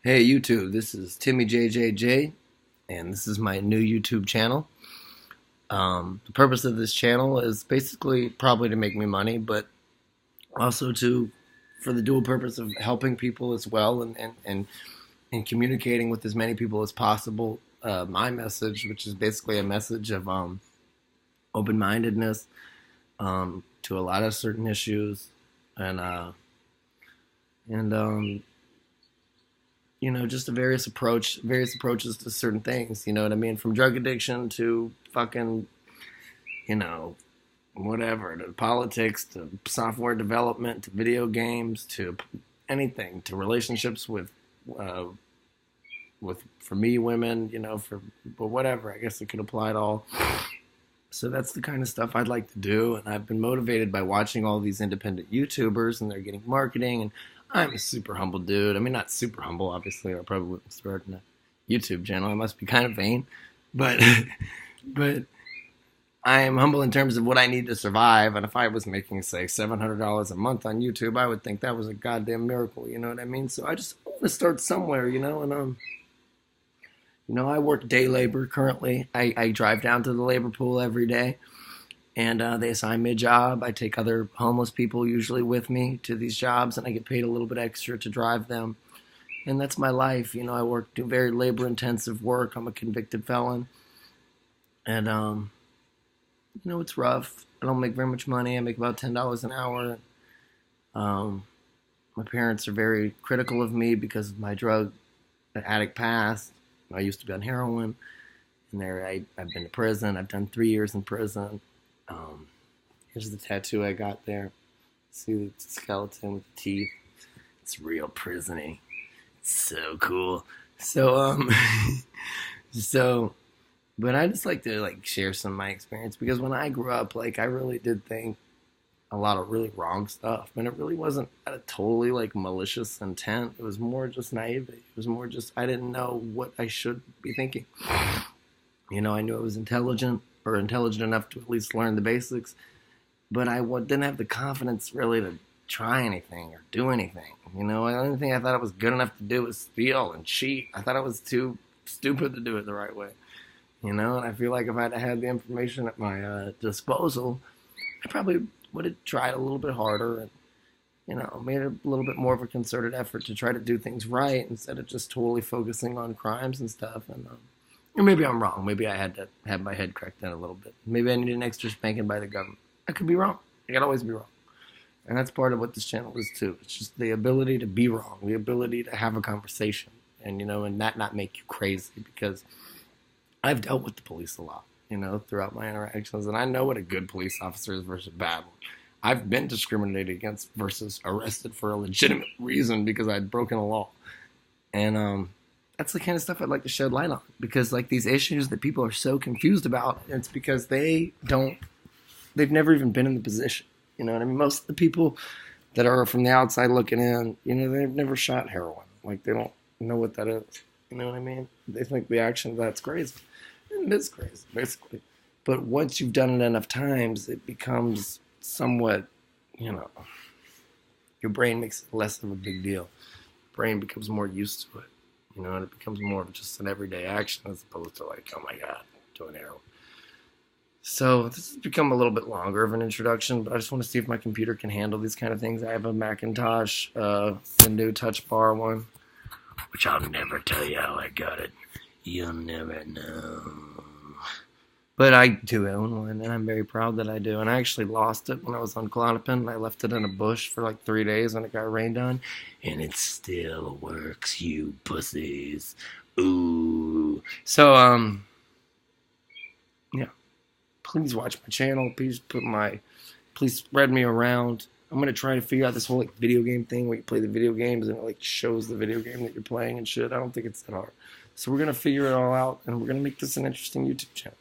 Hey YouTube, this is Timmy JJJ, and this is my new YouTube channel. The purpose of this channel is basically probably to make me money, but also for the dual purpose of helping people as well and communicating with as many people as possible. My message, which is basically a message of open-mindedness to a lot of certain issues, and uh, and just a various approaches to certain things. You know what I mean? From drug addiction to fucking, you know, whatever, to politics, to software development, to video games, to anything, to relationships uh, with for me, women, but whatever. I guess it could apply to all. So that's the kind of stuff I'd like to do, and I've been motivated by watching all these independent YouTubers, and they're getting marketing, and I'm a super humble dude. I mean, not super humble, obviously. I probably wouldn't start a YouTube channel. I must be kind of vain, but but I am humble in terms of what I need to survive. And if I was making, say, $700 a month on YouTube, I would think that was a goddamn miracle. You know what I mean? So I just want to start somewhere, I work day labor currently. I drive down to the labor pool every day, and they assign me a job. I take other homeless people usually with me to these jobs, and I get paid a little bit extra to drive them. And that's my life. Do very labor intensive work. I'm a convicted felon, and it's rough. I don't make very much money. I make about $10 an hour. Um, my parents are very critical of me because of my drug addict past. I used to be on heroin, and I've been to prison. I've done 3 years in prison. Um, Here's the tattoo I got there. See the skeleton with the teeth. It's real prisony. It's so cool. So so, but I just like to share some of my experience because when I grew up, I really did think a lot of really wrong stuff, and it really wasn't at a totally malicious intent. It was more just naivety. It was more just I didn't know what I should be thinking. I knew I was intelligent or intelligent enough to at least learn the basics, but I didn't have the confidence really to try anything or do anything. The only thing I thought I was good enough to do was steal and cheat. I thought I was too stupid to do it the right way. And I feel like if I'd had the information at my disposal, I probably would have tried a little bit harder and, made a little bit more of a concerted effort to try to do things right instead of just totally focusing on crimes and stuff. And or maybe I'm wrong. Maybe I had to have my head cracked in a little bit. Maybe I need an extra spanking by the government. I could be wrong. I could always be wrong. And that's part of what this channel is too. It's just the ability to be wrong, the ability to have a conversation, and that not make you crazy because I've dealt with the police a lot, throughout my interactions, and I know what a good police officer is versus a bad one. I've been discriminated against versus arrested for a legitimate reason because I'd broken a law, and that's the kind of stuff I'd like to shed light on because these issues that people are so confused about, it's because they've never even been in the position. You know what I mean? Most of the people that are from the outside looking in, they've never shot heroin. They don't know what that is. You know what I mean? They think the action of that's crazy. And it is crazy, basically. But once you've done it enough times, it becomes somewhat, your brain makes it less of a big deal. Brain becomes more used to it, and it becomes more of just an everyday action as opposed to oh my God, doing heroin. So this has become a little bit longer of an introduction, but I just want to see if my computer can handle these kind of things. I have a Macintosh, the new Touch Bar one, which I'll never tell you how I got it. You'll never know. But I do own one, and I'm very proud that I do. And I actually lost it when I was on Klonopin. I left it in a bush for 3 days when it got rained on. And it still works, you pussies. Ooh. So, yeah. Please watch my channel. Please spread me around. I'm going to try to figure out this whole video game thing where you play the video games and it shows the video game that you're playing and shit. I don't think it's that hard. So we're going to figure it all out, and we're going to make this an interesting YouTube channel.